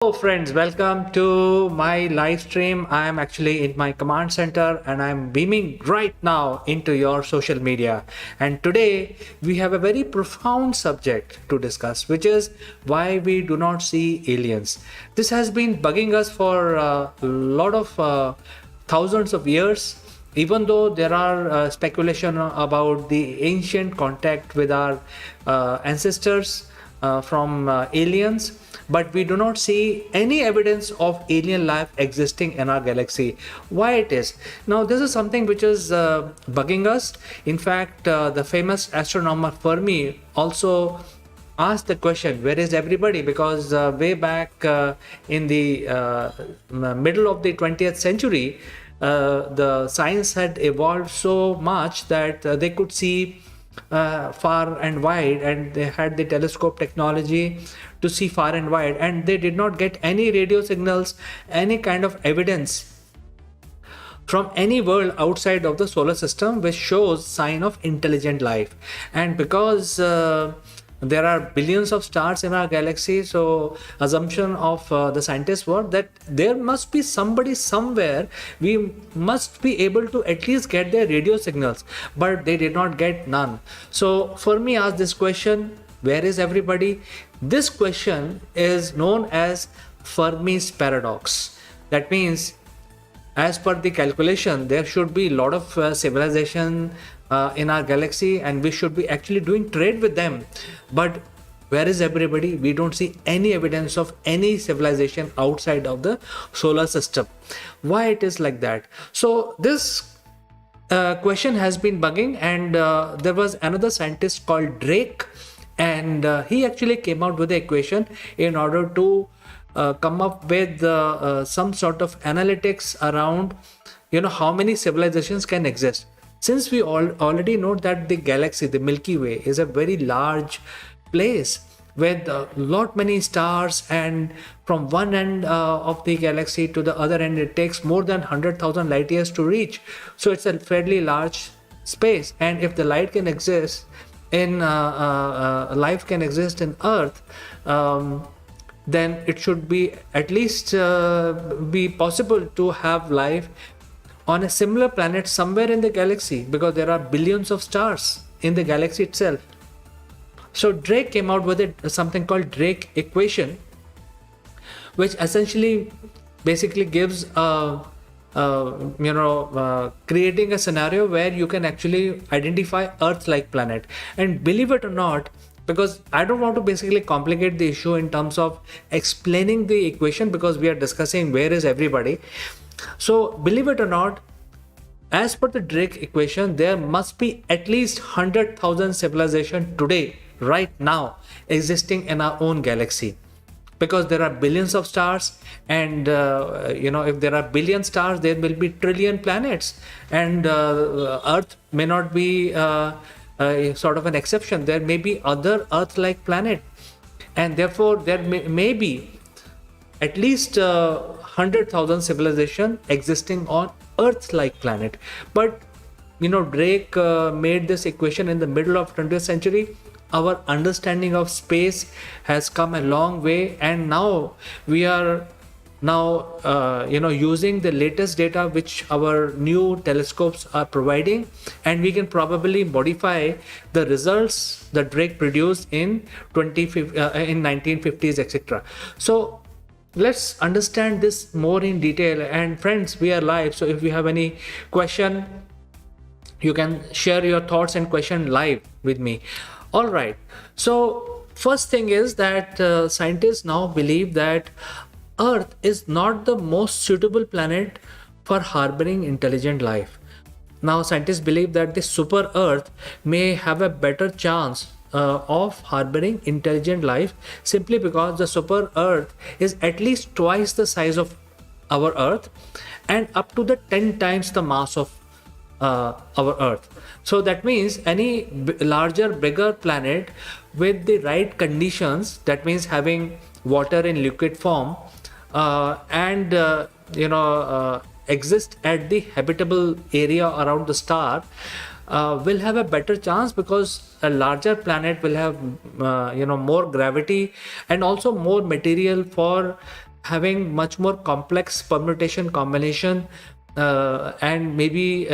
Hello friends, welcome to my live stream. I am actually in my command center and I'm beaming right now into your social media. And today we have a very profound subject to discuss, which is why we do not see aliens. This has been bugging us for a lot of thousands of years. Even though there are speculation about the ancient contact with our ancestors from aliens, but we do not see any evidence of alien life existing in our galaxy. Why it is? Now, this is something which is bugging us. In fact, the famous astronomer Fermi also asked the question, where is everybody? Because way back in the middle of the 20th century, the science had evolved so much that they could see far and wide, and they had the telescope technology to see far and wide, and they did not get any radio signals, any kind of evidence from any world outside of the solar system which shows sign of intelligent life. And because there are billions of stars in our galaxy, so assumption of the scientists were that there must be somebody somewhere. We must be able to at least get their radio signals, but they did not get none. So Fermi asked this question, where is everybody? This question is known as Fermi's paradox. That means, as per the calculation, there should be a lot of civilization in our galaxy, and we should be actually doing trade with them. But where is everybody? We don't see any evidence of any civilization outside of the solar system. Why it is like that? So this question has been bugging, and there was another scientist called Drake, and he actually came out with the equation in order to come up with some sort of analytics around how many civilizations can exist. Since we already know that the galaxy, the Milky Way, is a very large place with a lot many stars, and from one end of the galaxy to the other end it takes more than 100,000 light years to reach. So it's a fairly large space, and if the light can exist in life can exist in Earth, then it should be at least be possible to have life on a similar planet somewhere in the galaxy, because there are billions of stars in the galaxy itself. So Drake came out with something called Drake equation, which essentially basically gives creating a scenario where you can actually identify Earth-like planet. And believe it or not, because I don't want to basically complicate the issue in terms of explaining the equation, because we are discussing where is everybody. So believe it or not, as per the Drake equation, there must be at least 100,000 civilizations today, right now, existing in our own galaxy. Because there are billions of stars, and if there are billion stars, there will be trillion planets, and Earth may not be sort of an exception. There may be other Earth-like planet, and therefore there may be at least 100,000 civilization existing on Earth-like planet. But Drake made this equation in the middle of 20th century. Our understanding of space has come a long way, and now we are using the latest data which our new telescopes are providing, and we can probably modify the results that Drake produced in 1950s, etc. So let's understand this more in detail. And friends, we are live, so if you have any question, you can share your thoughts and question live with me. All right, so first thing is that scientists now believe that Earth is not the most suitable planet for harboring intelligent life. Now scientists believe that the super Earth may have a better chance of harboring intelligent life, simply because the super Earth is at least twice the size of our Earth and up to the 10 times the mass of our Earth. So that means any larger, bigger planet with the right conditions, that means having water in liquid form, and exist at the habitable area around the star, will have a better chance, because a larger planet will have more gravity and also more material for having much more complex permutation combination, and maybe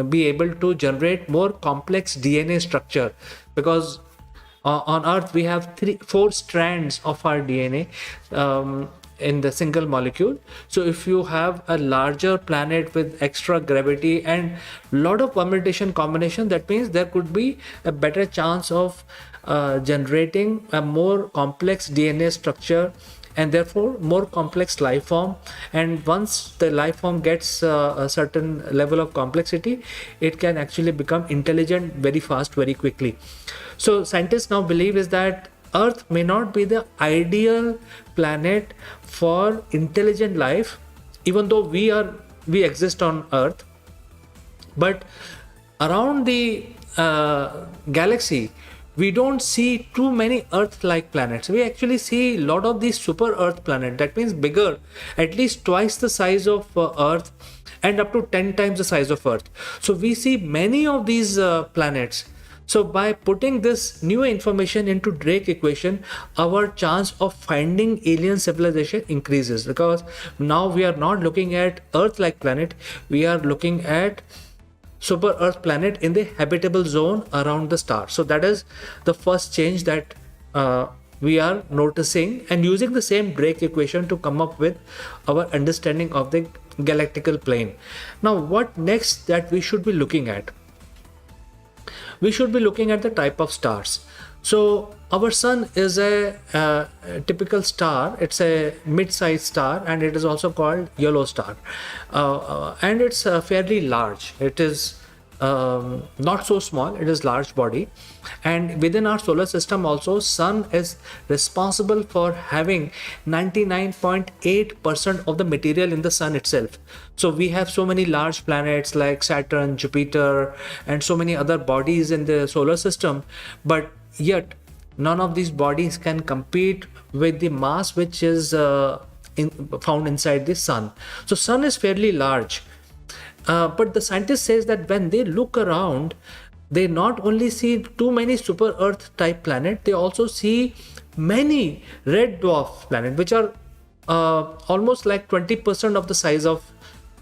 be able to generate more complex DNA structure, because on Earth we have 4 strands of our DNA in the single molecule. So if you have a larger planet with extra gravity and lot of permutation combination, that means there could be a better chance of generating a more complex DNA structure, and therefore more complex life form. And once the life form gets a certain level of complexity, it can actually become intelligent very fast, very quickly. So scientists now believe is that Earth may not be the ideal planet for intelligent life, even though we exist on Earth. But around the galaxy, we don't see too many Earth-like planets. We actually see a lot of these super Earth planets. That means bigger, at least twice the size of Earth, and up to 10 times the size of Earth. So we see many of these planets. So by putting this new information into Drake equation, our chance of finding alien civilization increases, because now we are not looking at Earth-like planet, we are looking at super Earth planet in the habitable zone around the star. So that is the first change that we are noticing, and using the same Drake equation to come up with our understanding of the galactical plane. Now, what next that we should be looking at? We should be looking at the type of stars. So our sun is a typical star. It's a mid-sized star, and it is also called yellow star, and it's fairly large. It is not so small, it is large body. And within our solar system also, sun is responsible for having 99.8% of the material in the sun itself. So we have so many large planets like Saturn, Jupiter, and so many other bodies in the solar system, but yet none of these bodies can compete with the mass which is found inside the sun. So sun is fairly large. But the scientist says that when they look around, they not only see too many super Earth type planets, they also see many red dwarf planets, which are almost like 20% of the size of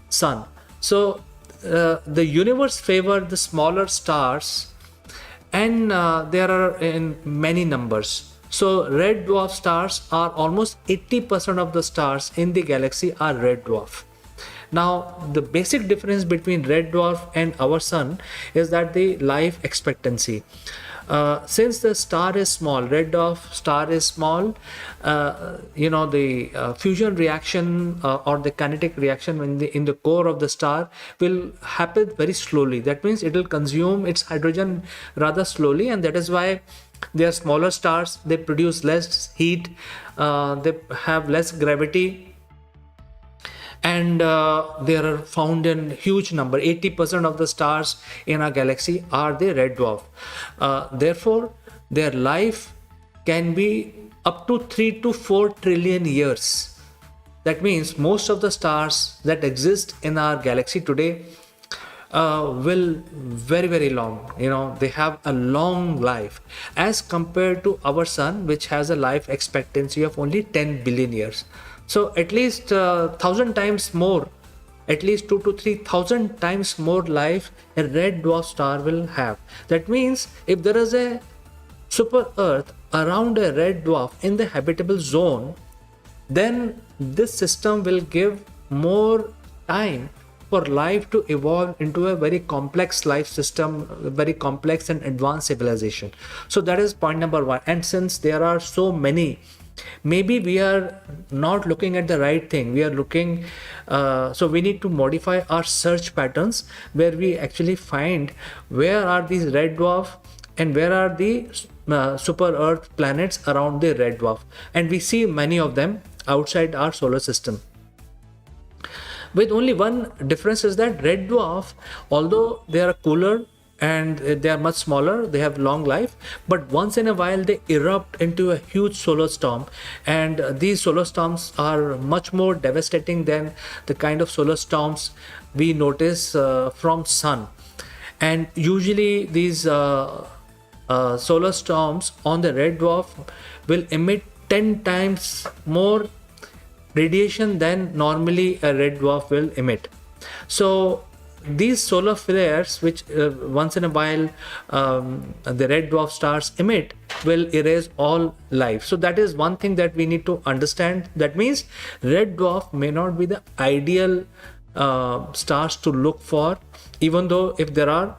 sun. So the universe favors the smaller stars, and there are in many numbers. So red dwarf stars are almost 80% of the stars in the galaxy are red dwarf. Now, the basic difference between red dwarf and our sun is that the life expectancy. Since the star is small, red dwarf star is small, the fusion reaction or the kinetic reaction in the core of the star will happen very slowly. That means it will consume its hydrogen rather slowly, and that is why they are smaller stars. They produce less heat, they have less gravity, and they are found in huge number. 80% of the stars in our galaxy are the red dwarf. Therefore, their life can be up to 3 to 4 trillion years. That means most of the stars that exist in our galaxy today will very, very long. They have a long life as compared to our sun, which has a life expectancy of only 10 billion years. So at least 1,000 times more, at least 2 to 3,000 times more life a red dwarf star will have. That means if there is a super Earth around a red dwarf in the habitable zone, then this system will give more time for life to evolve into a very complex life system, very complex and advanced civilization. So that is point number 1. And since there are so many, maybe we are not looking at the right thing. We are looking, so we need to modify our search patterns, where we actually find where are these red dwarf and where are the super Earth planets around the red dwarf. And we see many of them outside our solar system. With only one difference is that red dwarf, although they are cooler and they are much smaller, they have long life, but once in a while they erupt into a huge solar storm, and these solar storms are much more devastating than the kind of solar storms we notice from sun. And usually these solar storms on the red dwarf will emit 10 times more radiation than normally a red dwarf will emit. So these solar flares, which once in a while the red dwarf stars emit, will erase all life. So that is one thing that we need to understand. That means red dwarf may not be the ideal stars to look for, even though if there are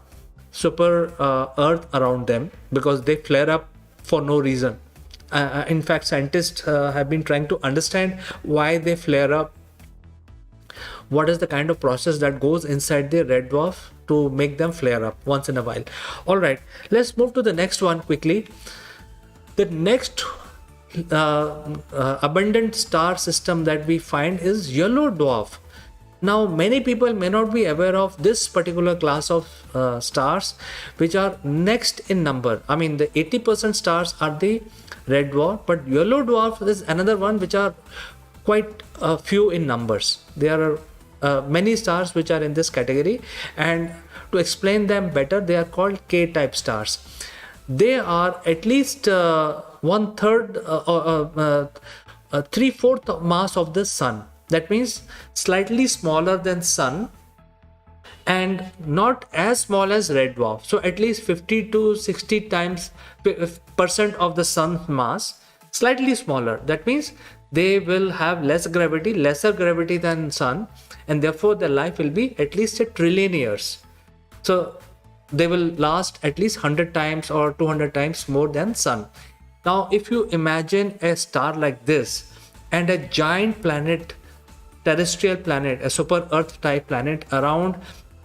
super Earth around them, because they flare up for no reason. In fact, scientists have been trying to understand why they flare up. What is the kind of process that goes inside the red dwarf to make them flare up once in a while. All right, let's move to the next one quickly. The next abundant star system that we find is yellow dwarf. Now, many people may not be aware of this particular class of stars, which are next in number. I mean, the 80% stars are the red dwarf, but yellow dwarf is another one which are quite few in numbers. There are many stars which are in this category, and to explain them better, they are called K-type stars. They are at least 1/3, 3/4 mass of the sun. That means slightly smaller than sun and not as small as red dwarf. So at least 50 to 60 times percent of the sun's mass, slightly smaller. That means they will have lesser gravity than sun, and therefore their life will be at least 1 trillion years. So they will last at least 100 times or 200 times more than sun. Now, if you imagine a star like this and a giant planet, terrestrial planet, a super Earth type planet around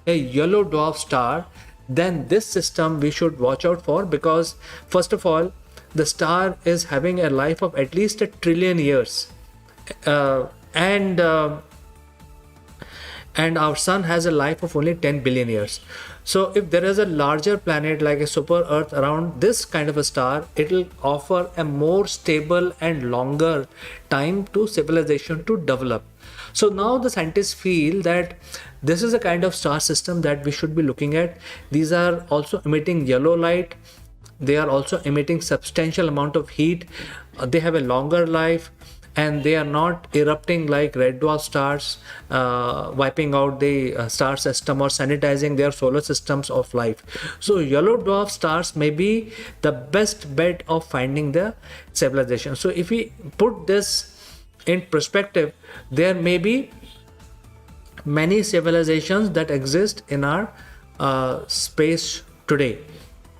a yellow dwarf star, then this system we should watch out for, because first of all, the star is having a life of at least 1 trillion years, and our sun has a life of only 10 billion years. So if there is a larger planet like a super Earth around this kind of a star, it will offer a more stable and longer time to civilization to develop. So now the scientists feel that this is a kind of star system that we should be looking at. These are also emitting yellow light. They are also emitting substantial amount of heat. They have a longer life, and they are not erupting like red dwarf stars, wiping out the star system or sanitizing their solar systems of life. So yellow dwarf stars may be the best bet of finding the civilization. So if we put this in perspective, there may be many civilizations that exist in our space today,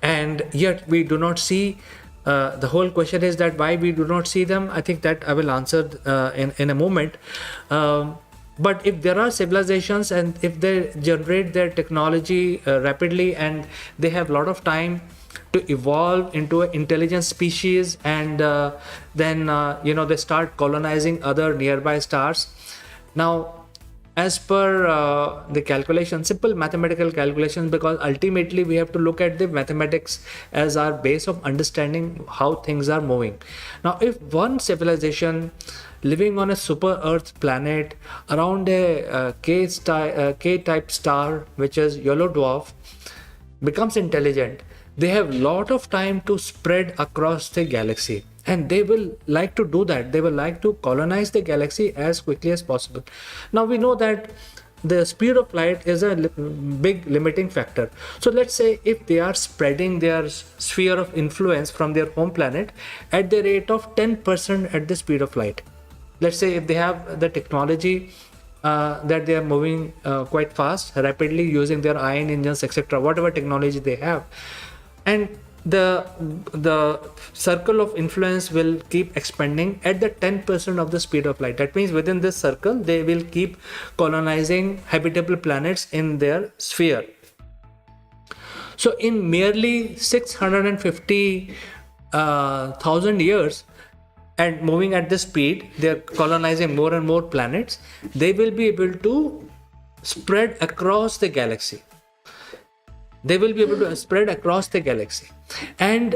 and yet we do not see. The whole question is that why we do not see them. I think that I will answer in a moment. But if there are civilizations, and if they generate their technology rapidly, and they have a lot of time to evolve into an intelligent species, and then they start colonizing other nearby stars. Now, as per the calculation, simple mathematical calculations, because ultimately we have to look at the mathematics as our base of understanding how things are moving. Now, if one civilization living on a super Earth planet around a K-type star, which is yellow dwarf, becomes intelligent, they have a lot of time to spread across the galaxy, and they will like to do that. They will like to colonize the galaxy as quickly as possible. Now, we know that the speed of light is a big limiting factor. So let's say if they are spreading their sphere of influence from their home planet at the rate of 10% at the speed of light. Let's say if they have the technology that they are moving quite fast, rapidly, using their ion engines, etc., whatever technology they have, and the circle of influence will keep expanding at the 10% of the speed of light. That means within this circle, they will keep colonizing habitable planets in their sphere. So in merely 650,000 years, and moving at this speed, they are colonizing more and more planets. They will be able to spread across the galaxy. And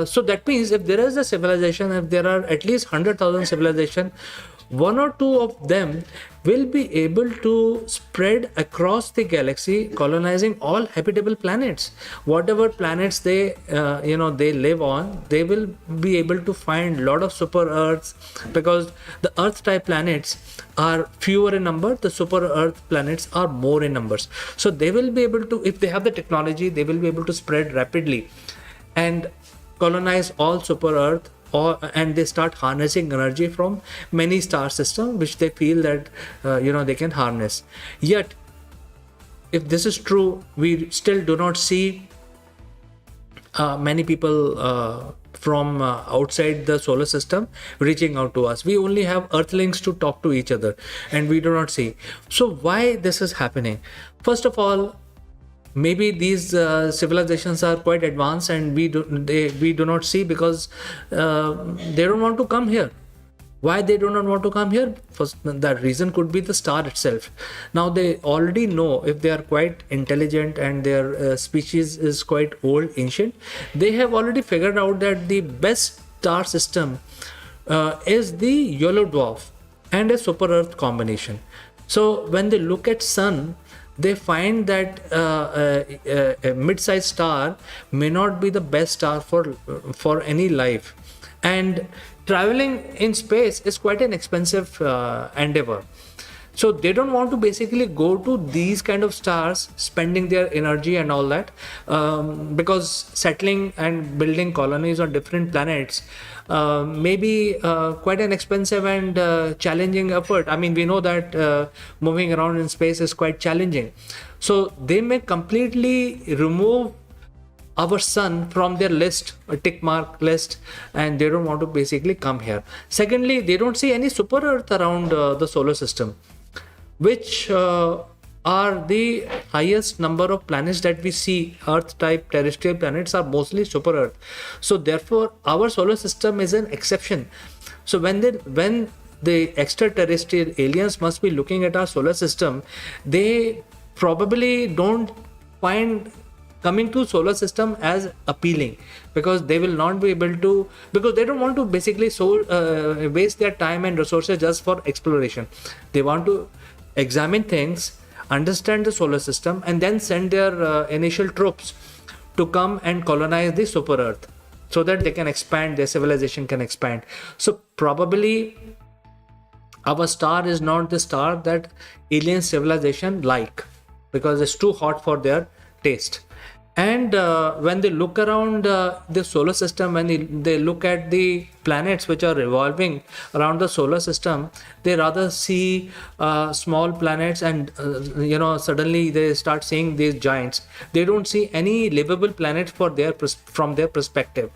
so that means if there is a civilization, if there are at least 100,000 civilizations one or two of them will be able to spread across the galaxy, colonizing all habitable planets. Whatever planets they they live on, they will be able to find a lot of super Earths, because the Earth type planets are fewer in number, the super Earth planets are more in numbers. So they will be able to, if they have the technology, they will be able to spread rapidly and colonize all super Earth, and they start harnessing energy from many star systems which they feel that they can harness. Yet if this is true, we still do not see many people from outside the solar system reaching out to us. We only have earthlings to talk to each other, and we do not see. So why this is happening? First of all, maybe these civilizations are quite advanced, and we do not see because they don't want to come here. Why they do not want to come here? First, that reason could be the star itself. Now they already know, if they are quite intelligent and their species is quite old, ancient, they have already figured out that the best star system is the yellow dwarf and a super Earth combination. So when they look at sun, they find that a mid-sized star may not be the best star for any life, and traveling in space is quite an expensive endeavor. So they don't want to basically go to these kind of stars, spending their energy and all that, because settling and building colonies on different planets may be quite an expensive and challenging effort. I mean, we know that moving around in space is quite challenging. So they may completely remove our sun from their list, a tick mark list, and they don't want to basically come here. Secondly, they don't see any super Earth around the solar system, which are the highest number of planets that we see. Earth type terrestrial planets are mostly super Earth. So therefore our solar system is an exception. So when the extraterrestrial aliens must be looking at our solar system, they probably don't find coming to solar system as appealing, because they will not be able to, because they don't want to basically waste their time and resources just for exploration. They want to examine things, understand the solar system, and then send their initial troops to come and colonize the super Earth, so that they can expand, their civilization can expand. So probably our star is not the star that alien civilization like, because it's too hot for their taste. And when they look around the solar system, when they look at the planets which are revolving around the solar system, they rather see small planets, and suddenly they start seeing these giants. They don't see any livable planet from their perspective.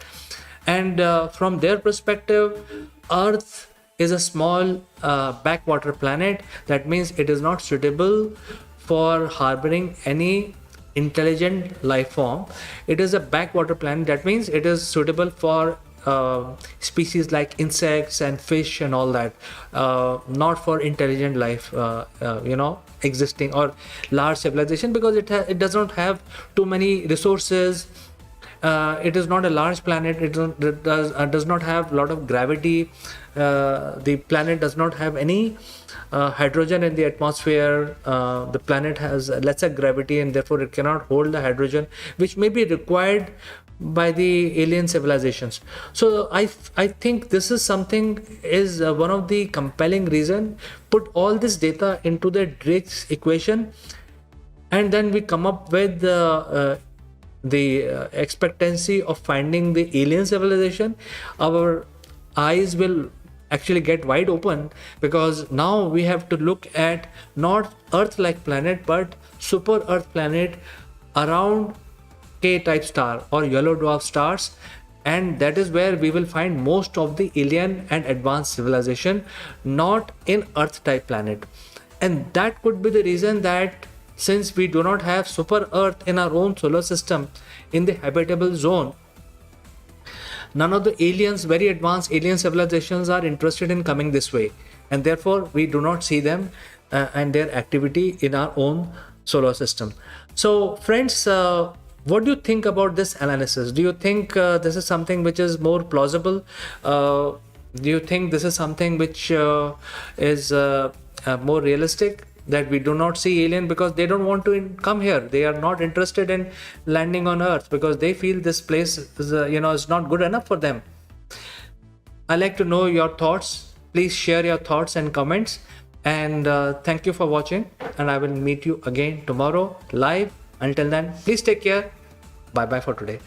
And from their perspective, Earth is a small backwater planet. That means it is not suitable for harboring any intelligent life form. It is a backwater planet. That means it is suitable for species like insects and fish and all that, not for intelligent life existing or large civilization, because it does not have too many resources. It is not a large planet. It does not have a lot of gravity. The planet does not have any hydrogen in the atmosphere. The planet has lesser gravity, and therefore it cannot hold the hydrogen which may be required by the alien civilizations. So I think this is one of the compelling reason. Put all this data into the Drake's equation, and then we come up with the expectancy of finding the alien civilization. Our eyes will actually get wide open, because now we have to look at not Earth-like planet but super Earth planet around K-type star or yellow dwarf stars, and that is where we will find most of the alien and advanced civilization, not in Earth-type planet. And that could be the reason that since we do not have super Earth in our own solar system in the habitable zone, none of the aliens, very advanced alien civilizations, are interested in coming this way, and therefore we do not see them and their activity in our own solar system. So friends, what do you think about this analysis? Do you think this is something which is more plausible? Do you think this is something which is more realistic, that we do not see alien because they don't want to come here? They are not interested in landing on Earth because they feel this place is, is not good enough for them. I like to know your thoughts. Please share your thoughts and comments. And thank you for watching. And I will meet you again tomorrow live. Until then, please take care. Bye bye for today.